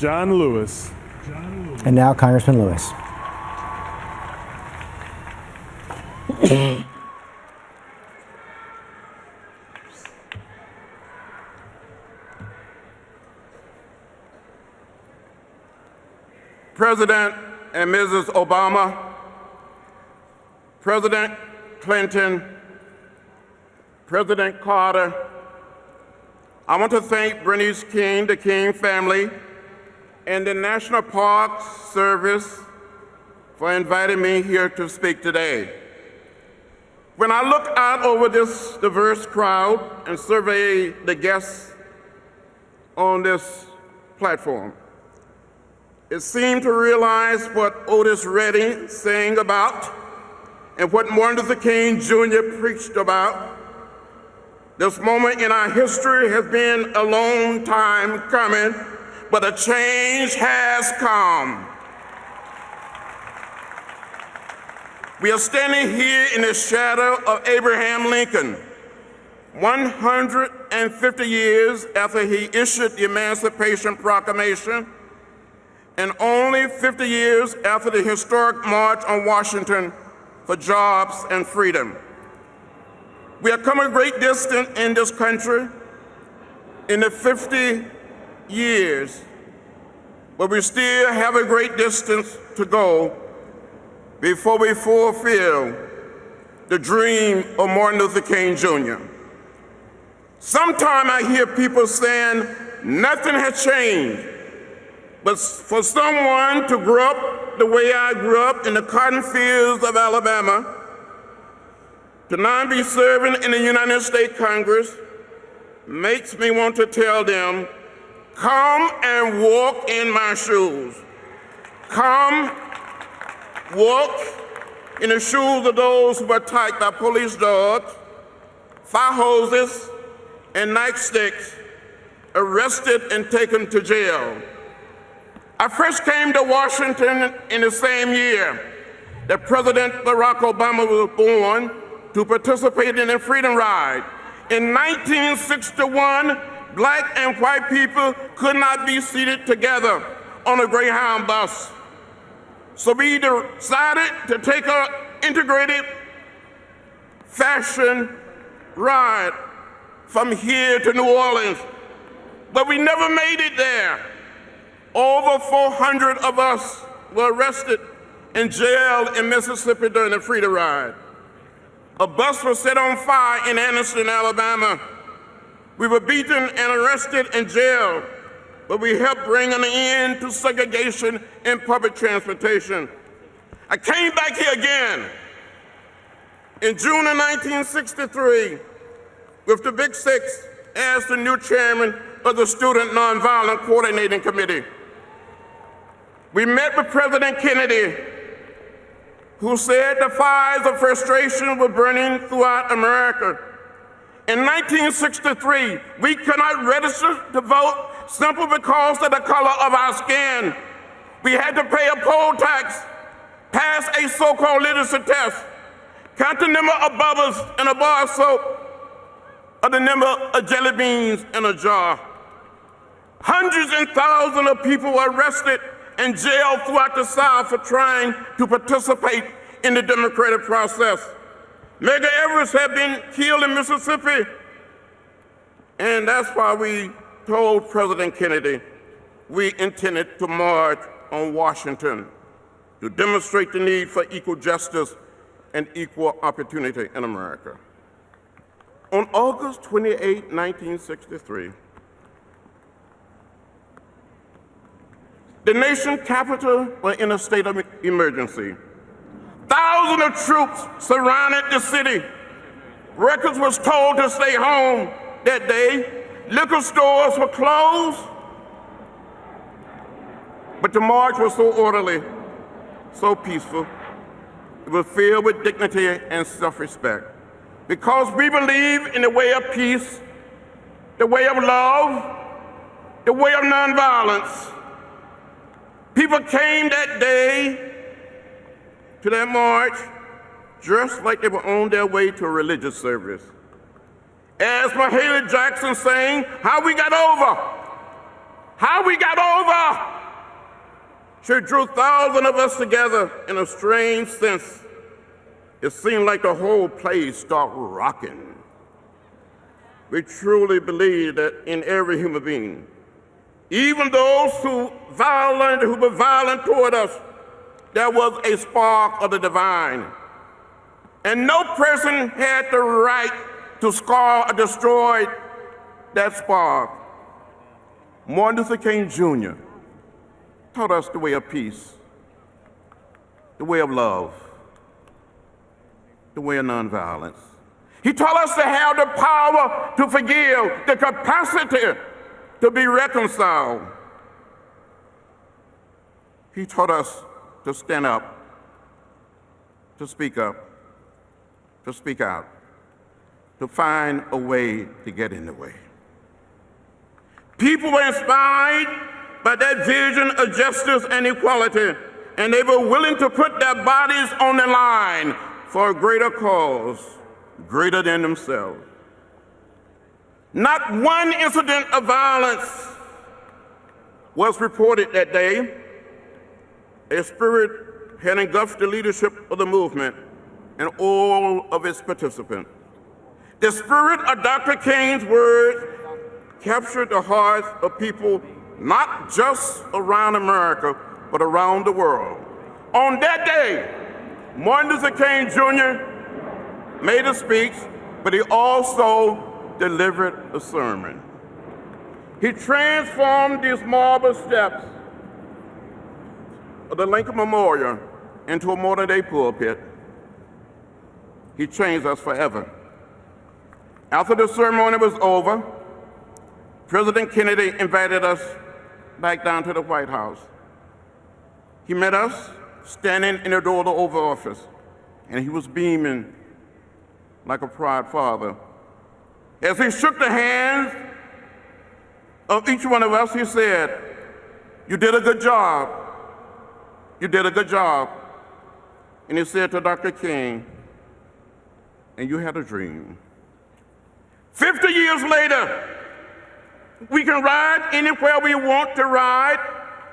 John Lewis. And now Congressman Lewis. President and Mrs. Obama, President Clinton, President Carter, I want to thank Bernice King, the King family, and the National Park Service for inviting me here to speak today. When I look out over this diverse crowd and survey the guests on this platform, it seemed to realize what Otis Redding sang about and what Martin Luther King Jr. preached about. This moment in our history has been a long time coming, but a change has come. We are standing here in the shadow of Abraham Lincoln, 150 years after he issued the Emancipation Proclamation, and only 50 years after the historic March on Washington for jobs and freedom. We have come a great distance in this country in the 50 years, but we still have a great distance to go before we fulfill the dream of Martin Luther King Jr. Sometimes I hear people saying nothing has changed. But for someone to grow up the way I grew up in the cotton fields of Alabama, to now be serving in the United States Congress, makes me want to tell them, come and walk in my shoes. Come, walk in the shoes of those who were attacked by police dogs, fire hoses, and nightsticks, arrested and taken to jail. I first came to Washington in the same year that President Barack Obama was born to participate in the Freedom Ride. In 1961, black and white people could not be seated together on a Greyhound bus. So we decided to take an integrated fashion ride from here to New Orleans, but we never made it there. Over 400 of us were arrested and jailed in Mississippi during the Freedom Ride. A bus was set on fire in Anniston, Alabama. We were beaten and arrested and jailed, but we helped bring an end to segregation in public transportation. I came back here again in June of 1963 with the Big Six as the new chairman of the Student Nonviolent Coordinating Committee. We met with President Kennedy, who said the fires of frustration were burning throughout America. In 1963, we could not register to vote simply because of the color of our skin. We had to pay a poll tax, pass a so-called literacy test, count the number of bubbles in a bar of soap, or the number of jelly beans in a jar. Hundreds and thousands of people were arrested and jailed throughout the South for trying to participate in the democratic process. Medgar Evers had been killed in Mississippi, and that's why we told President Kennedy we intended to march on Washington to demonstrate the need for equal justice and equal opportunity in America. On August 28, 1963, the nation's capital was in a state of emergency. Thousands of troops surrounded the city. Records was told to stay home that day. Liquor stores were closed. But the march was so orderly, so peaceful. It was filled with dignity and self-respect. Because we believe in the way of peace, the way of love, the way of nonviolence. People came that day to that march dressed like they were on their way to a religious service. As Mahalia Jackson sang, how we got over, How we got over. She drew thousands of us together in a strange sense. It seemed like the whole place started rocking. We truly believe that in every human being, even those who were violent toward us, there was a spark of the divine. And no person had the right to scar or destroy that spark. Martin Luther King Jr. taught us the way of peace, the way of love, the way of nonviolence. He taught us to have the power to forgive, the capacity to be reconciled. He taught us to stand up, to speak up, to speak out, to find a way to get in the way. People were inspired by that vision of justice and equality, and they were willing to put their bodies on the line for a greater cause, greater than themselves. Not one incident of violence was reported that day. A spirit had engulfed the leadership of the movement and all of its participants. The spirit of Dr. King's words captured the hearts of people not just around America, but around the world. On that day, Martin Luther King Jr. made a speech, but he also delivered a sermon. He transformed these marble steps of the Lincoln Memorial into a modern-day pulpit. He changed us forever. After the ceremony was over, President Kennedy invited us back down to the White House. He met us standing in the door of the Oval Office, and he was beaming like a proud father. As he shook the hands of each one of us, he said, "You did a good job. You did a good job." And he said to Dr. King, "And you had a dream." 50 years later, we can ride anywhere we want to ride.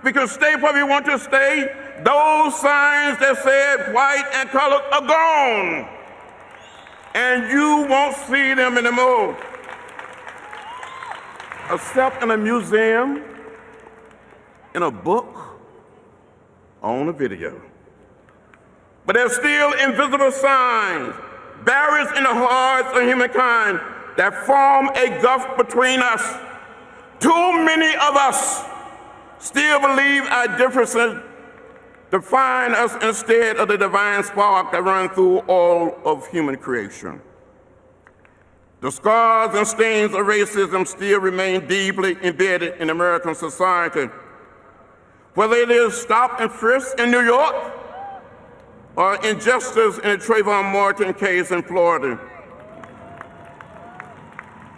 We can stay where we want to stay. Those signs that said white and colored are gone, and you won't see them anymore. Except in a museum, in a book, on a video. But there's still invisible signs, barriers in the hearts of humankind that form a gulf between us. Too many of us still believe our differences define us instead of the divine spark that runs through all of human creation. The scars and stains of racism still remain deeply embedded in American society. Whether it is stop and frisk in New York or injustice in the Trayvon Martin case in Florida.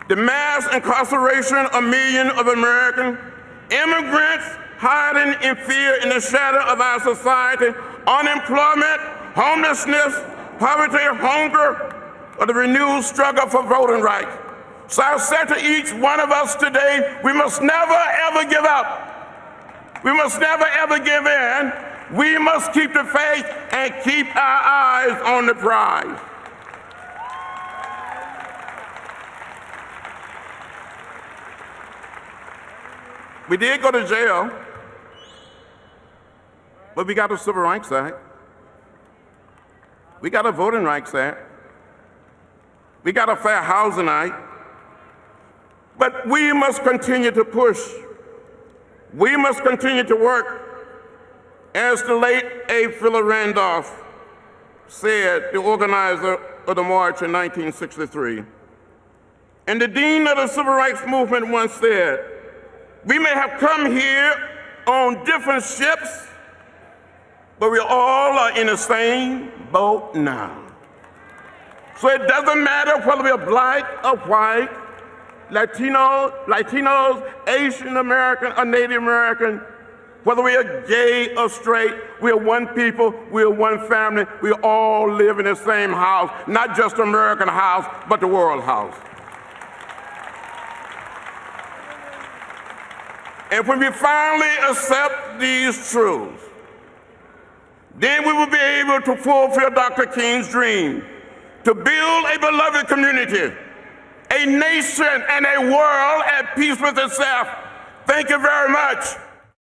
The mass incarceration of millions of American immigrants hiding in fear in the shadow of our society, unemployment, homelessness, poverty, hunger, or the renewed struggle for voting rights. So I said to each one of us today, we must never ever give up. We must never ever give in. We must keep the faith and keep our eyes on the prize. We did go to jail, but we got a Civil Rights Act. We got a Voting Rights Act. We got a Fair Housing Act. But we must continue to push. We must continue to work. As the late A. Philip Randolph said, the organizer of the march in 1963. And the dean of the Civil Rights Movement once said, "We may have come here on different ships, but we all are in the same boat now." So it doesn't matter whether we're black or white, Latinos, Asian American, or Native American, whether we are gay or straight, we are one people, we are one family, we all live in the same house, not just the American house, but the world house. And when we finally accept these truths, then we will be able to fulfill Dr. King's dream to build a beloved community, a nation, and a world at peace with itself. Thank you very much.